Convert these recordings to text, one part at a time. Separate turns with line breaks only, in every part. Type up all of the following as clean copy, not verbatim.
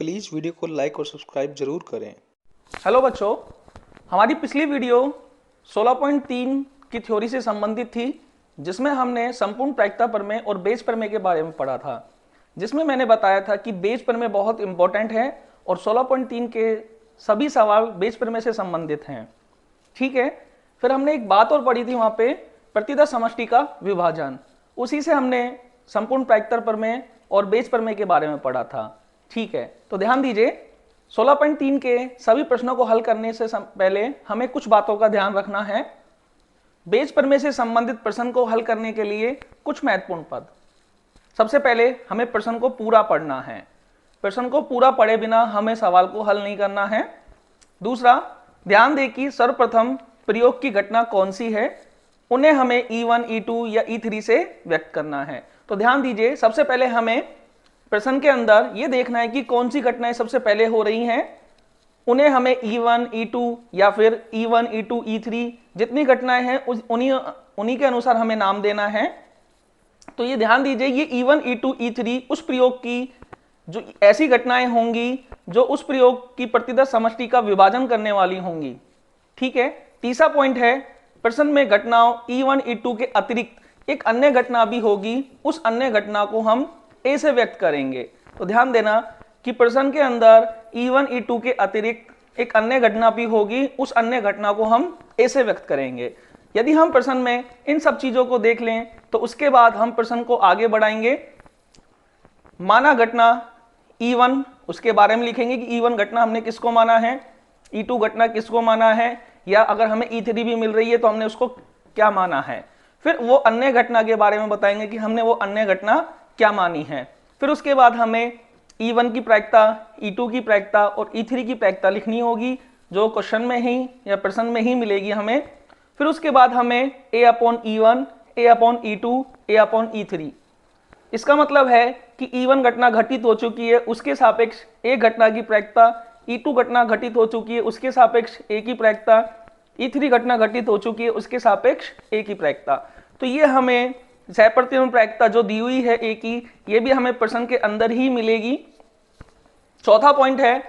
Please video को like और subscribe जरूर करें।
हेलो बच्चों, हमारी पिछली वीडियो 16.3 की थ्योरी से संबंधित थी, जिसमें हमने संपूर्ण प्रायिकता प्रमेय और बेज प्रमेय के बारे में पढ़ा था, जिसमें मैंने बताया था कि बेज प्रमेय बहुत इंपॉर्टेंट है और 16.3 के सभी सवाल बेज प्रमेय से संबंधित हैं। ठीक है, फिर हमने एक बात और पढ़ी थी वहां पे, प्रतिदा समष्टि का विभाजन। उसी से हमने संपूर्ण प्रायिकता प्रमेय और बेज प्रमेय के बारे में पढ़ा था। ठीक है, तो ध्यान दीजिए, 16.3 के सभी प्रश्नों को हल करने से पहले हमें कुछ बातों का ध्यान रखना है। बेज प्रमेय से संबंधित प्रश्न को हल करने के लिए कुछ महत्वपूर्ण पद। सबसे पहले हमें प्रश्न को पूरा पढ़ना है। प्रश्न को पूरा पढ़े बिना हमें सवाल को हल नहीं करना है। दूसरा, ध्यान दें कि सर्वप्रथम प्रयोग की घटना कौन सी है, उन्हें हमें E1, E2 या E3 से व्यक्त करना है। तो ध्यान दीजिए, सबसे पहले हमें प्रश्न के अंदर यह देखना है कि कौन सी घटनाएं सबसे पहले हो रही हैं, उन्हें हमें E1, E2 या फिर E1, E2, E3 जितनी घटनाएं हैं उन्हीं के अनुसार हमें नाम देना है। तो ये ध्यान दीजिए, ये E1, E2, E3 उस प्रयोग की जो ऐसी घटनाएं होंगी जो उस प्रयोग की प्रतिदा समष्टि का विभाजन करने वाली होंगी। ठीक है, तीसरा पॉइंट है, प्रश्न में घटनाओं E1, E2 के अतिरिक्त एक अन्य घटना भी होगी, उस अन्य घटना को हम ए से व्यक्त करेंगे। तो ध्यान देना कि प्रश्न के अंदर E1, E2 के अतिरिक्त एक अन्य घटना भी होगी, उस अन्य घटना को हम ए से व्यक्त करेंगे। यदि हम प्रश्न में इन सब चीजों को देख लें तो उसके बाद हम प्रश्न को आगे बढ़ाएंगे। माना घटना E1, उसके बारे में लिखेंगे कि E1 घटना हमने किसको माना है, E2 घटना किसको माना है, या अगर हमें E3 भी मिल रही है तो हमने उसको क्या माना है। फिर वो अन्य घटना के बारे में बताएंगे कि हमने वो अन्य घटना क्या मानी है। फिर उसके बाद हमें E1 की प्रायिकता, E2 की प्रायिकता और E3 की प्रायिकता लिखनी होगी, जो क्वेश्चन में ही या प्रश्न में ही मिलेगी हमें। फिर उसके बाद हमें A/E1, A/E2, A/E3, इसका मतलब है कि E1 घटना घटित हो चुकी है, उसके सापेक्ष ए घटना की प्रायिकता, E2 घटना घटित हो चुकी है, उसके सापेक्ष ए की प्रायिकता, E3 घटना घटित हो चुकी है, उसके सापेक्ष ए की प्रायिकता। तो ये हमें सहप्रतिबंध प्रायिकता जो दी हुई है ए की, ये भी हमें प्रश्न के अंदर ही मिलेगी। चौथा पॉइंट है,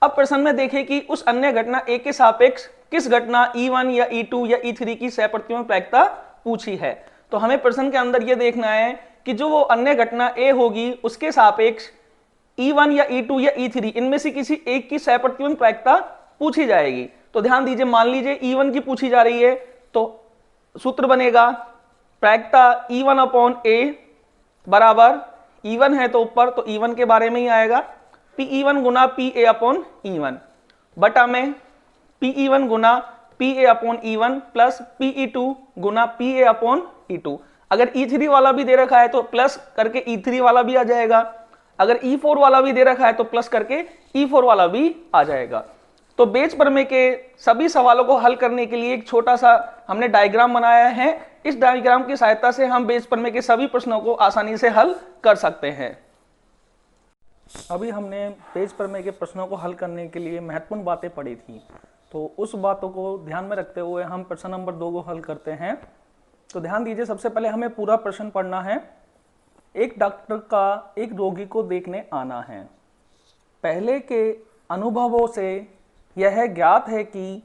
अब प्रश्न में देखें कि उस अन्य घटना ए के सापेक्ष किस घटना E1 या E2 या E3 की सहप्रतिबंध प्रायिकता पूछी है। तो हमें प्रश्न के अंदर यह देखना है कि जो वो अन्य घटना ए होगी उसके सापेक्ष E1 या E2 या E3 इनमें से किसी एक की सहप्रतिबंध प्रायिकता पूछी जाएगी। तो ध्यान दीजिए, मान लीजिए E1 की पूछी जा रही है तो सूत्र बनेगा प्रायिकता E1/A बराबर, E1 है तो ऊपर तो E1 के बारे में ही आएगा, PE1 गुना PA/E1 बटा में PE1 गुना PA/E1 प्लस PE2 गुना PA/E2। अगर E3 वाला भी दे रखा है तो प्लस करके E3 वाला भी आ जाएगा, अगर E4 वाला भी दे रखा है तो प्लस करके E4 वाला भी आ जाएगा। तो बेज प्रमेय के सभी सवालों को हल करने के लिए एक छोटा सा हमने डायग्राम बनाया है। इस डायग्राम की सहायता से हम बेज प्रमेय के सभी प्रश्नों को आसानी से हल कर सकते हैं। अभी हमने बेज प्रमेय के प्रश्नों को हल करने के लिए महत्वपूर्ण बातें पढ़ी थी, तो उस बातों को ध्यान में रखते हुए हम प्रश्न नंबर 2 को हल करते हैं। तो ध्यान दीजिए, सबसे पहले हमें पूरा प्रश्न पढ़ना है। एक डॉक्टर का एक रोगी को देखने आना है। पहले के अनुभवों से यह ज्ञात है कि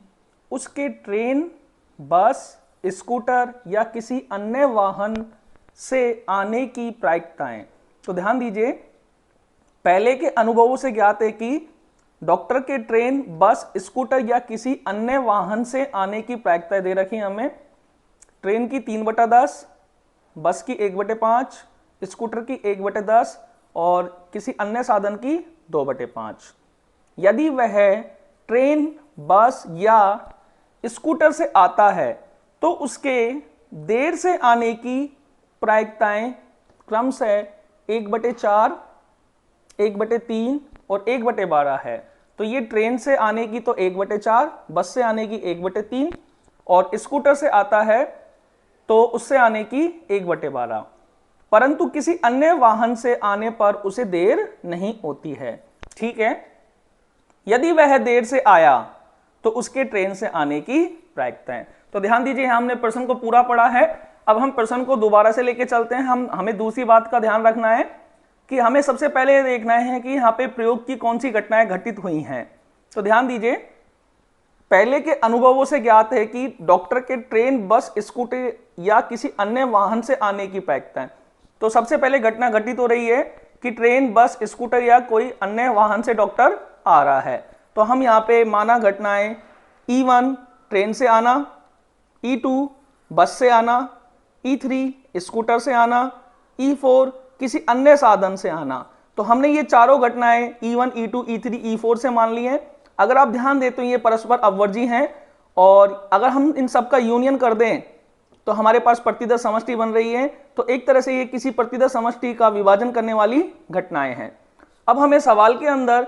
उसके ट्रेन, बस, स्कूटर या किसी अन्य वाहन से आने की प्रायिकताएं। तो ध्यान दीजिए, पहले के अनुभवों से ज्ञात है कि डॉक्टर के ट्रेन, बस, स्कूटर या किसी अन्य वाहन से आने की प्रायिकताएं दे रखी हमें। ट्रेन की 3/10, बस की 1/5, स्कूटर की 1/10 और किसी अन्य साधन की 2/5। यदि वह ट्रेन, बस या स्कूटर से आता है तो उसके देर से आने की प्रायिकताएं क्रमशः 1/4, 1/3 और 1/12 है। तो ये ट्रेन से आने की तो 1/4, बस से आने की 1/3 और स्कूटर से आता है तो उससे आने की 1/12। परंतु किसी अन्य वाहन से आने पर उसे देर नहीं होती है। ठीक है, यदि वह देर से आया तो उसके ट्रेन से आने की प्रायिकताएं। तो ध्यान दीजिए, हमने प्रश्न को पूरा पढ़ा है। अब हम प्रश्न को दोबारा से लेके चलते हैं। हमें दूसरी बात का ध्यान रखना है। कि हमें सबसे पहले ये देखना है कि यहाँ पे प्रयोग की कौन सी घटनाएं घटित हुई हैं। तो ध्यान दीजिए, पहले के अनुभवों से ज्ञात है कि डॉक्टर के ट्रेन, बस, स्कूटर या किसी अन्य वाहन से आने की प्रायिकता है। तो सबसे पहले घटना घटित हो रही है कि ट्रेन, बस, स्कूटर या कोई अन्य वाहन से डॉक्टर आ रहा है। तो हम यहाँ पे माना घटनाएं E1 ट्रेन से आना, E2 बस से आना, E3 स्कूटर से आना, E4 किसी अन्य साधन से आना। तो हमने ये चारों घटनाएं E1, E2, E3, E4 से मान ली हैं। अगर आप ध्यान दें तो ये परस्पर अववर्जी हैं, और अगर हम इन सब का यूनियन कर दें तो हमारे पास प्रतिदर्श समष्टि बन रही है। तो एक तरह से ये किसी प्रतिदर्श समष्टि का विभाजन करने वाली घटनाएं हैं। अब हमें सवाल के अंदर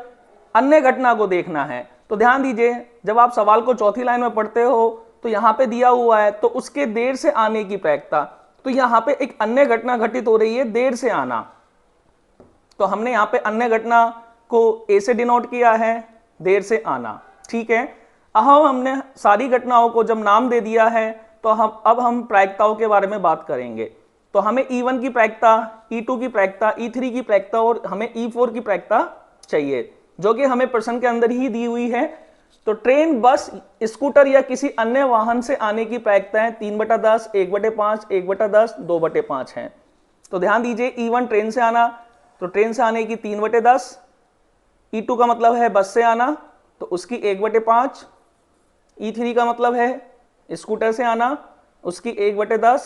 अन्य घटना को देखना है। तो ध्यान दीजिए, जब आप सवाल को चौथी लाइन में पढ़ते हो तो यहाँ पे दिया हुआ है तो उसके देर से आने की प्रायिकता। तो यहाँ पे एक अन्य घटना घटित हो रही है, देर से आना। तो हमने यहाँ पे अन्य घटना को ए से डिनोट किया है, देर से आना। ठीक है, हमने सारी घटनाओं को जब नाम दे दिया है तो अब हम प्रायिकताओं के बारे में बात करेंगे। तो हमें E1 की प्रायिकता, E2 की प्रायिकता, E3 की प्रायिकता और हमें E4 की प्रायिकता चाहिए, जो कि हमें प्रश्न के अंदर ही दी हुई है। तो ट्रेन, बस, स्कूटर या किसी अन्य वाहन से आने की प्रायिकताएं 3/10, 1/5, 1/10, 2/5 हैं। तो ध्यान दीजिए, E1 ट्रेन से आना, तो ट्रेन से आने की 3/10, E2 का मतलब है बस से आना तो उसकी 1/5, E3 का मतलब है स्कूटर से आना, उसकी 1/10,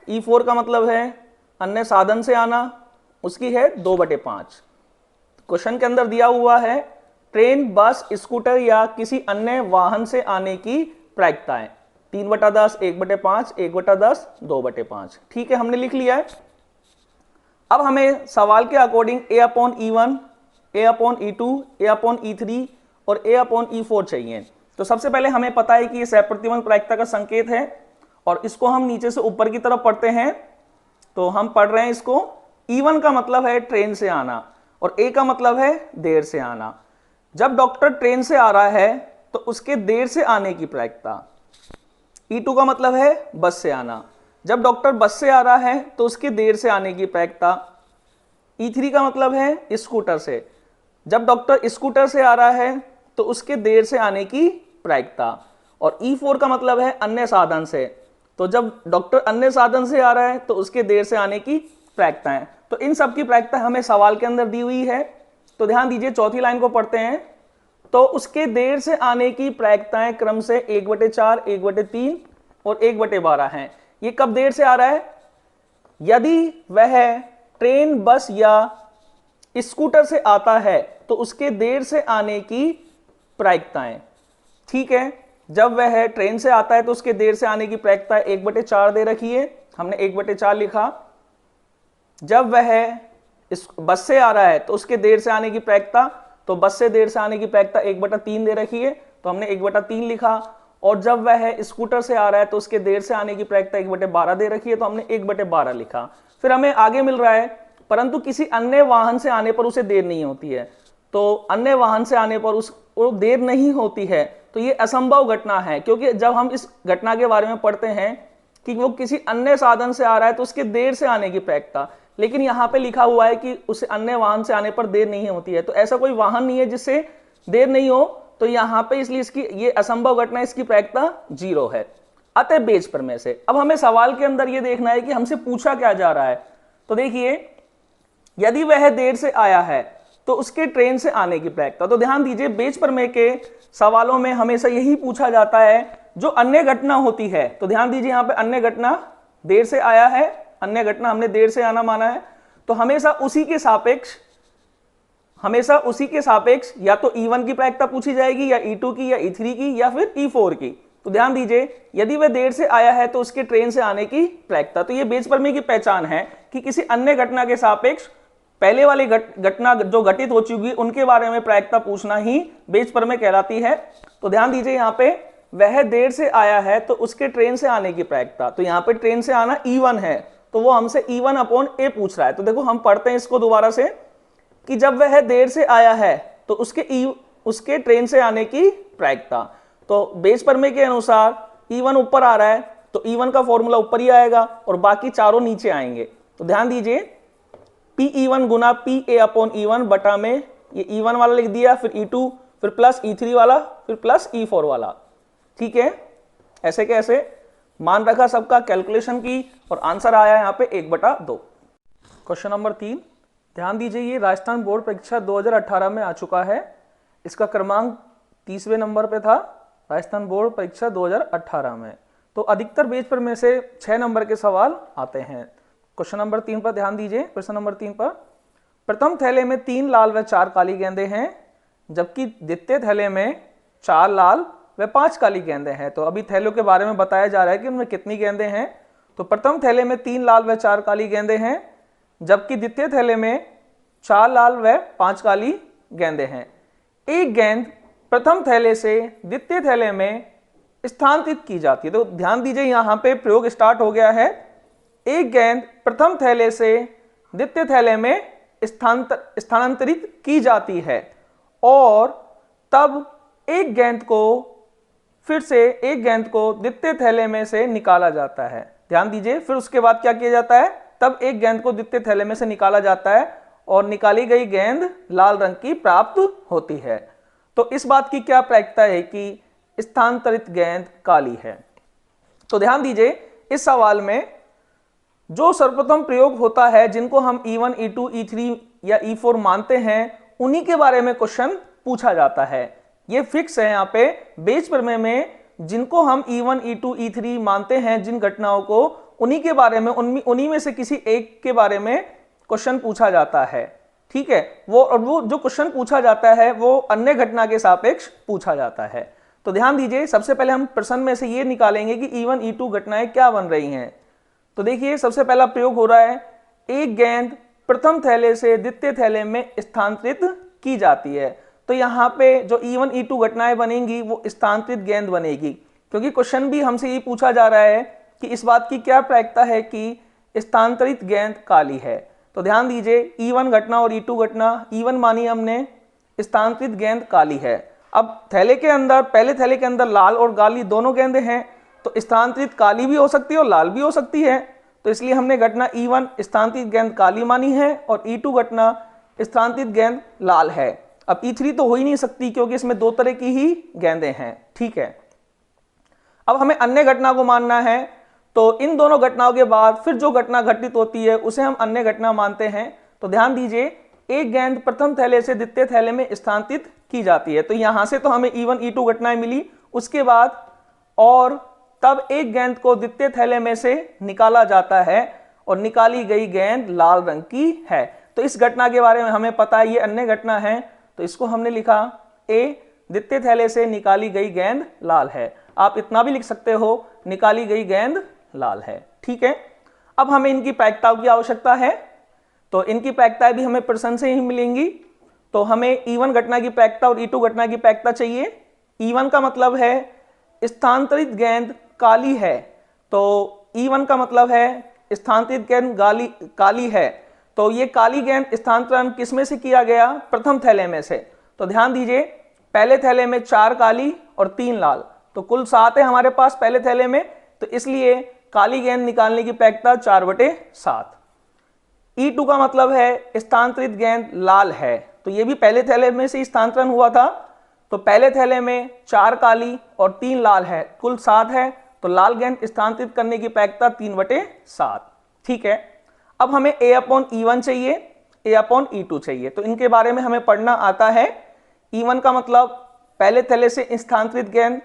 E4 का मतलब है अन्य साधन से आना, उसकी है 2/5। क्वेश्चन के अंदर दिया हुआ है ट्रेन, बस, स्कूटर या किसी अन्य वाहन से आने की प्रायिकताएं 3/10, 1/5, 1/10, 2/5। ठीक है, हमने लिख लिया है। अब हमें सवाल के अकॉर्डिंग A/E1, A/E2, A/E3 और A/E4 चाहिए। तो सबसे पहले हमें पता है कि ये सहप्रतिबंध प्रायिकता का संकेत है, और इसको हम नीचे से ऊपर की तरफ पढ़ते हैं। तो हम पढ़ रहे हैं इसको, E1 का मतलब है ट्रेन से आना और A का मतलब है देर से आना। जब डॉक्टर ट्रेन से आ रहा है तो उसके देर से आने की प्रायिकता। E2 का मतलब है बस से आना, जब डॉक्टर बस से आ रहा है तो उसके देर से आने की प्रायिकता। E3 का मतलब है स्कूटर से, जब डॉक्टर स्कूटर से आ रहा है तो उसके देर से आने की प्रायिकता। और E4 का मतलब है अन्य साधन से, तो जब डॉक्टर अन्य साधन से आ रहा है तो उसके देर से आने की प्रायिकताएं। तो इन सब की प्रायिकता हमें सवाल के अंदर दी हुई है। तो ध्यान दीजिए, चौथी लाइन को पढ़ते हैं। तो उसके देर से आने की प्रायिकताएं क्रम से 1/4, 1/3 और 1/12 हैं। ये कब देर से आ रहा है? यदि वह ट्रेन, बस या स्कूटर से आता है तो उसके देर से आने की प्रायिकताएं। ठीक है, जब वह ट्रेन से आता है तो उसके देर से आने की प्रायिकता 1/4 दे रखी है, हमने 1/4 लिखा। जब वह इस बस से आ रहा है तो उसके देर से आने की प्रायिकता, तो बस से देर से आने की प्रायिकता 1/3 दे रखी है, तो हमने 1/3 लिखा। और जब वह स्कूटर से आ रहा है तो उसके देर से आने की प्रायिकता 1/12 दे रखी है, तो हमने 1/12 लिखा। फिर हमें आगे मिल रहा है, परंतु किसी अन्य वाहन से आने पर उसे देर नहीं होती है। तो अन्य वाहन से आने पर उसको देर नहीं होती है, तो ये असंभव घटना है, क्योंकि जब हम इस घटना के बारे में पढ़ते हैं कि वो किसी अन्य साधन से आ रहा है तो उसके देर से आने की प्रायिकता, लेकिन यहाँ पे लिखा हुआ है कि उसे अन्य वाहन से आने पर देर नहीं होती है। तो ऐसा कोई वाहन नहीं है जिससे देर नहीं हो, तो यहाँ पे इसलिए इसकी ये असंभव घटना, इसकी प्रायिकता 0 है। अतः बेज प्रमेय से अब हमें सवाल के अंदर ये देखना है कि हमसे पूछा क्या जा रहा है। तो देखिए, यदि वह देर से आया है तो उसके ट्रेन से आने की प्रायिकता। तो ध्यान दीजिए, बेज प्रमेय के सवालों में हमेशा यही पूछा जाता है जो अन्य घटना होती है। तो ध्यान दीजिए, यहाँ पे अन्य घटना देर से आया है, अन्य घटना हमने देर से आना माना है, तो हमेशा उसी के सापेक्ष या तो E1 की प्रायिकता पूछी जाएगी, या E2 की, या E3 की, या फिर E4 की। तो ध्यान दीजिए, यदि वह देर से आया है तो उसके ट्रेन से आने की प्रायिकता। तो ये बेज प्रमेय की पहचान है कि किसी अन्य घटना के सापेक्ष पहले वाली घटना जो घटित हो चुकी उनके बारे में प्रायिकता पूछना ही बेज प्रमेय कहलाती है। तो ध्यान दीजिए, यहाँ पे वह देर से आया है तो उसके ट्रेन से आने की प्रायिकता। तो यहाँ पे ट्रेन से आना E1 है, तो वो हमसे E1/A पूछ रहा है। तो देखो, हम पढ़ते हैं इसको दोबारा से कि जब वह देर से आया है तो उसके ट्रेन से आने की प्रायिकता। तो बेज प्रमेय के अनुसार E1 ऊपर आ रहा है तो E1 का फॉर्मूला ऊपर ही आएगा और बाकी चारों नीचे आएंगे। तो ध्यान दीजिए, PE1 गुना PA/E1 बटा में ये E1 वाला लिख दिया, फिर E2, फिर प्लस E3 वाला, फिर प्लस E4 वाला। ठीक है, ऐसे कैसे मान रखा सबका, कैलकुलेशन की, और आंसर आया यहाँ पे 1/2। क्वेश्चन नंबर 3, ध्यान दीजिए, ये राजस्थान बोर्ड परीक्षा 2018 में आ चुका है। इसका क्रमांक 30वें नंबर पे था, राजस्थान बोर्ड परीक्षा 2018 में। तो अधिकतर पेज पर में से 6 नंबर के सवाल आते हैं। क्वेश्चन नंबर 3 पर ध्यान दीजिए। प्रश्न नंबर 3 पर, प्रथम थैले में 3 लाल व 4 काली गेंदें हैं, जबकि द्वितीय थैले में 4 लाल व 5 काली गेंदें हैं। तो अभी थैलों के बारे में बताया जा रहा है कि उनमें कितनी गेंदें हैं। तो प्रथम थैले में 3 लाल व 4 काली गेंदें हैं, जबकि द्वितीय थैले में 4 लाल व 5 काली गेंदें हैं। एक गेंद प्रथम थैले से द्वितीय थैले में स्थानांतरित की जाती है। तो ध्यान दीजिए, यहां पे प्रयोग स्टार्ट हो गया है। एक गेंद प्रथम थैले से द्वितीय थैले में स्थानांतरित की जाती है, और तब एक गेंद को फिर से एक गेंद को द्वितीय थैले में से निकाला जाता है। ध्यान दीजिए, फिर उसके बाद क्या किया जाता है, तब एक गेंद को द्वितीय थैले में से निकाला जाता है और निकाली गई गेंद लाल रंग की प्राप्त होती है। तो इस बात की क्या प्रायिकता है कि स्थानांतरित गेंद काली है। तो ध्यान दीजिए, इस सवाल में जो सर्वप्रथम प्रयोग होता है, जिनको हम E1, E2, E3 या E4 मानते हैं, उन्हीं के बारे में क्वेश्चन पूछा जाता है। ये फिक्स है यहाँ पे बेस प्रमेय में, जिनको हम E1, E2, E3 मानते हैं, जिन घटनाओं को, उन्हीं के बारे में, उन्हीं में से किसी एक के बारे में क्वेश्चन पूछा जाता है। ठीक है, वो जो क्वेश्चन पूछा जाता है वो अन्य घटना के सापेक्ष पूछा जाता है। तो ध्यान दीजिए, सबसे पहले हम प्रश्न में से ये निकालेंगे कि E1, E2 घटनाएं क्या बन रही हैं। तो देखिए, सबसे पहला प्रयोग हो रहा है, एक गेंद प्रथम थैले से द्वितीय थैले में स्थानांतरित की जाती है। तो यहाँ पे जो E1, E2 घटनाएं बनेंगी वो स्थानांतरित गेंद बनेगी, क्योंकि क्वेश्चन भी हमसे ये पूछा जा रहा है कि इस बात की क्या प्रायिकता है कि स्थानांतरित गेंद काली है। तो ध्यान दीजिए, E1 घटना और E2 घटना, E1 मानी हमने, स्थानांतरित गेंद काली है। अब थैले के अंदर, पहले थैले के अंदर लाल और काली दोनों गेंदें हैं, तो स्थानांतरित काली भी हो सकती है और लाल भी हो सकती है। तो इसलिए हमने घटना E1 स्थानांतरित गेंद काली मानी है और E2 घटना स्थानांतरित गेंद लाल है। अब E3 तो हो ही नहीं सकती, क्योंकि इसमें 2 तरह की ही गेंदें हैं। ठीक है, अब हमें अन्य घटना को मानना है। तो इन दोनों घटनाओं के बाद फिर जो घटना घटित होती है उसे हम अन्य घटना मानते हैं। तो ध्यान दीजिए, एक गेंद प्रथम थैले से द्वितीय थैले में स्थानांतरित की जाती है। तो यहां से तो हमें E1, E2 घटनाएं मिली। उसके बाद और तब एक गेंद को द्वितीय थैले में से निकाला जाता है और निकाली गई गेंद लाल रंग की है। तो इस घटना के बारे में हमें पता है, ये अन्य घटना है, तो इसको हमने लिखा ए, द्वितीय थैले से निकाली गई गेंद लाल है। आप इतना भी लिख सकते हो, निकाली गई गेंद लाल है। ठीक है, अब हमें इनकी प्रायिकताओं की आवश्यकता है। तो इनकी प्रायिकताएं भी हमें प्रश्न से ही मिलेंगी। तो हमें E1 घटना की प्रायिकता और E2 घटना की प्रायिकता चाहिए। E1 का मतलब है स्थानांतरित गेंद काली है, तो E1 का मतलब है स्थानांतरित गेंद काली है। तो ये काली गेंद स्थानांतरण किस में से किया गया, प्रथम थैले में से। तो ध्यान दीजिए, पहले थैले में 4 काली और 3 लाल, तो कुल 7 है हमारे पास पहले थैले में। तो इसलिए काली गेंद निकालने की प्रायिकता 4/7। E2 का मतलब है स्थानांतरित गेंद लाल है, तो ये भी पहले थैले में से स्थानांतरण हुआ था। तो पहले थैले में 4 काली और 3 लाल है, कुल 7 है, तो लाल गेंद स्थानांतरित करने की प्रायिकता 3/7। ठीक है, अब हमें A/E1 चाहिए, A/E2 चाहिए। तो इनके बारे में हमें पढ़ना आता है। E1 का मतलब पहले थैले से स्थानांतरित गेंद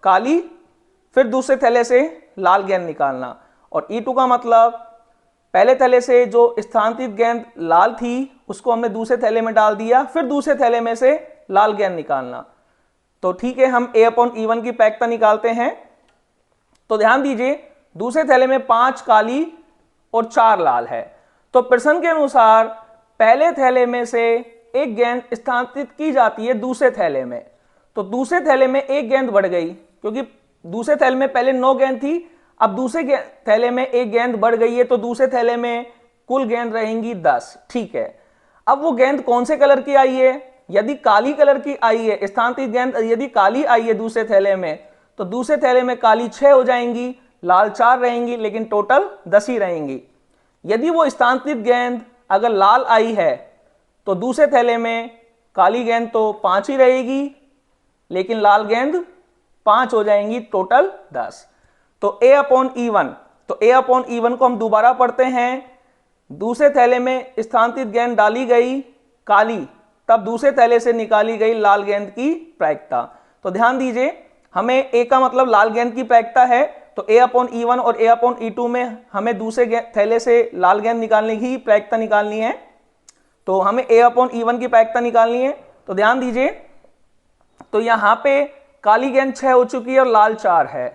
काली, फिर दूसरे थैले से लाल गेंद निकालना, और E2 का मतलब पहले थैले से जो स्थानांतरित गेंद लाल थी उसको हमने दूसरे थैले में डाल दिया, फिर दूसरे थैले में से लाल गेंद निकालना। तो ठीक है, हम A/E1 की प्रायिकता निकालते हैं। तो ध्यान दीजिए, दूसरे थैले में 5 काली और 4 लाल है। तो प्रश्न के अनुसार पहले थैले में से एक गेंद स्थानांतरित की जाती है दूसरे थैले में। तो दूसरे थैले में एक गेंद बढ़ गई, क्योंकि दूसरे थैले में पहले 9 गेंद थी, अब दूसरे थैले में एक गेंद बढ़ गई है, तो दूसरे थैले में कुल गेंद रहेंगी 10। ठीक है, अब वो गेंद कौन से कलर की आई है, यदि काली कलर की आई है, स्थानांतरित गेंद यदि काली आई है दूसरे थैले में, तो दूसरे थैले में काली 6 हो जाएंगी, लाल 4 रहेंगी, लेकिन टोटल 10 ही रहेंगी। यदि वो स्थानांतरित गेंद अगर लाल आई है तो दूसरे थैले में काली गेंद तो 5 ही रहेगी, लेकिन लाल गेंद 5 हो जाएंगी, टोटल 10। तो A अपॉन E1, तो A अपॉन E1 को हम दोबारा पढ़ते हैं। दूसरे थैले में स्थानांतरित गेंद डाली गई काली, तब दूसरे थैले से निकाली गई लाल गेंद की प्रायिकता। तो ध्यान दीजिए, हमें A का मतलब लाल गेंद की प्रायिकता है, तो A अपॉन E1 और A अपॉन E2 में हमें दूसरे थैले से लाल गेंद निकालने की प्रायिकता निकालनी है। तो हमें A अपॉन E1 की प्रायिकता निकालनी है। तो ध्यान दीजिए, तो यहां पे काली गेंद 6 हो चुकी है और लाल 4 है।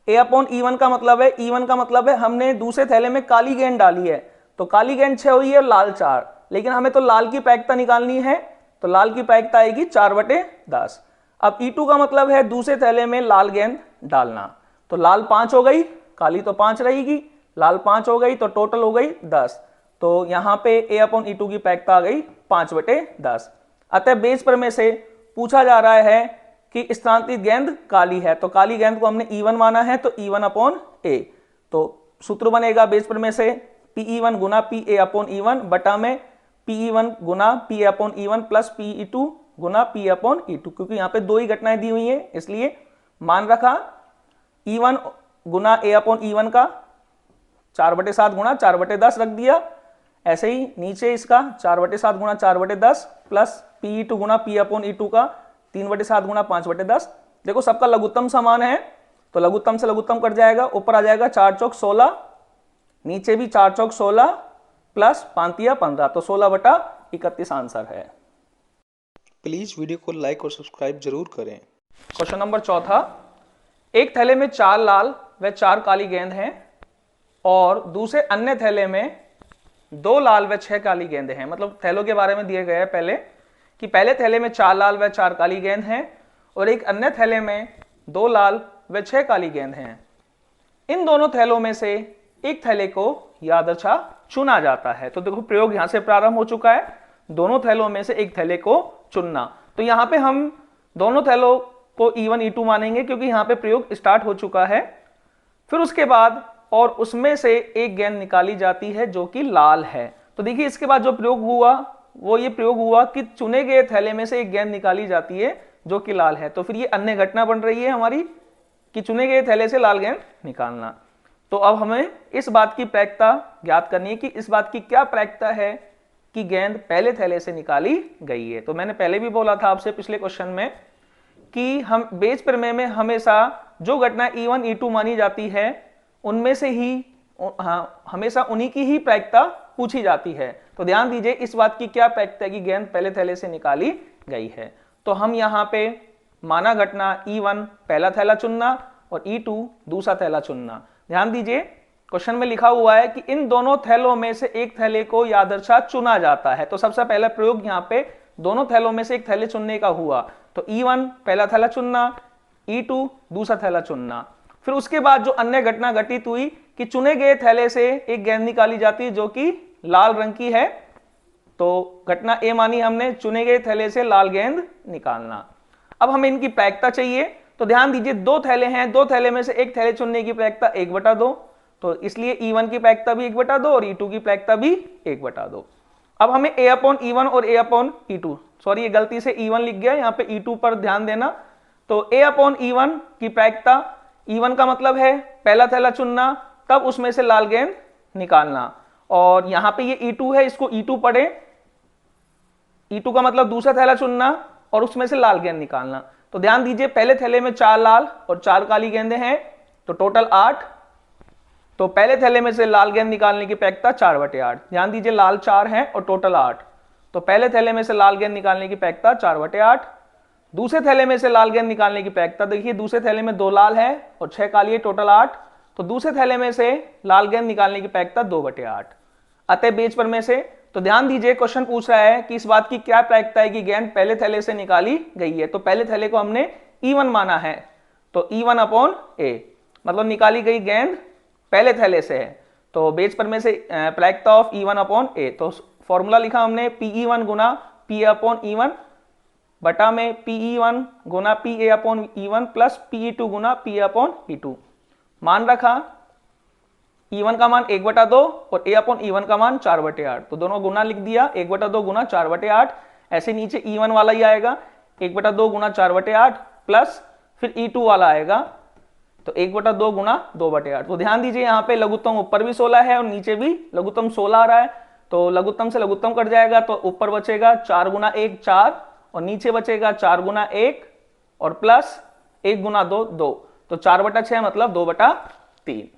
A अपॉन E1 का मतलब है, E1 का मतलब है हमने दूसरे थैले में काली गेंद डाली है, तो काली गेंद 6 हुई है और लाल 4, लेकिन हमें तो लाल की प्रायिकता निकालनी है, तो लाल की प्रायिकता आएगी 4/10। अब E2 का मतलब है दूसरे थैले में लाल गेंद डालना, तो लाल 5 हो गई, काली तो 5 रहेगी, लाल 5 हो गई, तो टोटल हो गई 10। तो यहां पे A अपॉन E2 की प्रायिकता आ गई 5/10। अतः बेस प्रमेय से पूछा जा रहा है कि स्थानांतरित गेंद काली है, तो काली गेंद को हमने E1 माना है, तो E1 अपॉन A। तो सूत्र बनेगा बेस प्रमेय से PE1 गुना PA अपॉन E1 बटा में PE1 गुना PA upon E1 plus PE2 गुना PA अपॉन E2, क्योंकि यहाँ पे दो ही घटनाएं दी हुई हैं, इसलिए मान रखा। E1 Guna A upon E1 का 4/7 गुणा 4/10 रख दिया। ऐसे ही नीचे इसका 4/7 गुणा 4/10 प्लस PE2 गुना P अपॉन E2 का 3/7 गुणा 5/10। देखो सबका लघुत्तम समान है, तो लघुत्तम से लघुत्तम कट जाएगा, ऊपर आ जाएगा 4 चौक 16, नीचे भी 4 चौक 16 प्लस 5 तिया 15, तो 16/31 आंसर है।
प्लीज़ वीडियो को लाइक और सब्सक्राइब जरूर करें।
क्वेश्चन नंबर चौथा, एक थैले में 4 लाल व 4 काली गेंद हैं और दूसरे अन्य थैले में 2 लाल व 6 काली गेंदें हैं। मतलब थैलों के बारे में दिए गए हैं पहले, कि पहले थैले में 4 लाल व 4 काली गेंद हैं और एक अन्य थैले में 2 लाल व 6 काली गेंद हैं। इन दोनों थैलों में से एक थैले को यादृच्छा चुना जाता है। तो देखो प्रयोग यहां से प्रारंभ हो चुका है, दोनों थैलों में से एक थैले को चुनना। तो यहां पे हम दोनों थैलों को E1 E2 मानेंगे, क्योंकि यहां पे प्रयोग स्टार्ट हो चुका है। फिर उसके बाद और उसमें से एक गेंद निकाली जाती है जो कि लाल है। तो देखिए इसके बाद जो प्रयोग हुआ वो ये प्रयोग हुआ कि चुने गए थैले में से एक गेंद निकाली जाती है जो कि लाल है। तो फिर ये अन्य घटना बन रही है हमारी कि चुने गए थैले से लाल गेंद निकालना। तो अब हमें इस बात की प्रायिकता ज्ञात करनी है कि इस बात की क्या प्रायिकता है कि गेंद पहले थैले से निकाली गई है। तो मैंने पहले भी बोला था आपसे पिछले क्वेश्चन में कि हम बेस प्रमेय में हमेशा जो घटना E1 E2 मानी जाती है उनमें से ही हमेशा उन्हीं की ही प्रायिकता पूछी जाती है। तो ध्यान दीजिए इस बात की क्या प्रायिकता है कि गेंद पहले थैले से निकाली गई है। तो हम यहाँ पे माना घटना E1 पहला थैला चुनना और E2 दूसरा थैला चुनना। ध्यान दीजिए क्वेश्चन में लिखा हुआ है कि इन दोनों थैलों में से एक थैले को यादृच्छा चुना जाता है। तो सबसे पहला प्रयोग यहाँ पे दोनों थैलों में से एक थैले चुनने का हुआ। तो E1 पहला थैला चुनना, E2 दूसरा थैला चुनना। फिर उसके बाद जो अन्य घटना घटित हुई कि चुने गए थैले से एक गेंद निकाली जाती है जो कि लाल रंग की है। तो घटना ए मानी हमने, चुने गए थैले से लाल गेंद निकालना। अब हमें इनकी प्रायिकता चाहिए। तो ध्यान दीजिए दो थैले हैं, दो थैले में से एक थैले चुनने की प्रायिकता 1/2, तो इसलिए E1 की प्रायिकता भी 1/2 और E2 की प्रायिकता भी 1/2। अब हमें A अपॉन E1 और A अपॉन E2, सॉरी ये गलती से E1 लिख गया, यहाँ पे E2 पर ध्यान देना। तो A अपॉन E1 की प्रायिकता, E1 का मतलब है पहला थैला चुनना तब उसमें से लाल गेंद निकालना, और यहां पे ये E2 है, इसको E2 पढ़े। E2 का मतलब दूसरा थैला चुनना और उसमें से लाल गेंद निकालना। तो ध्यान दीजिए पहले थैले में 4 लाल और 4 काली गेंदें हैं, तो टोटल 8। तो पहले थैले में से लाल गेंद निकालने की प्रायिकता 4/8। ध्यान दीजिए लाल 4 है और टोटल 8, तो पहले थैले में से लाल गेंद निकालने की प्रायिकता 4/8। दूसरे थैले में से लाल गेंद निकालने की प्रायिकता, देखिए दूसरे थैले में 2 लाल है और 6 काली है, टोटल 8। तो दूसरे थैले में से लाल गेंद निकालने की प्रायिकता 2/8। अतः बेज पर में से, तो ध्यान दीजिए क्वेश्चन पूछ रहा है कि इस बात की क्या प्रायिकता है कि गेंद पहले थैले से निकाली गई है। तो पहले थैले को हमने E1 माना है, तो E1 अपॉन A, मतलब निकाली गई गेंद पहले थैले से है। तो बेज पर में से प्रायिकता ऑफ E1 अपॉन A, तो फॉर्मूला लिखा हमने PE1 गुना PA अपॉन E1 बटा में PE1 गुना PA upon E1 plus PE2 गुना PA अपॉन E2। मान रखा E1 का मान 1/2 और A/E1 का मान 4/8, तो दोनों गुना लिख दिया, 1/2 गुना 4/8। ऐसे नीचे E1 वाला ही आएगा 1/2 गुना 4/8 प्लस फिर E2 वाला आएगा तो 1/2 गुना 2/8। तो ध्यान दीजिए यहाँ पे लघुत्तम ऊपर भी 16 है और नीचे भी लघुत्तम 16 आ रहा है, तो लघुत्तम से लघुत्तम कट जाएगा, तो ऊपर बचेगा 4 गुना 1 4 और नीचे बचेगा 4 गुना 1 और प्लस 1 गुना 2 2, तो 4/6 मतलब 2/3।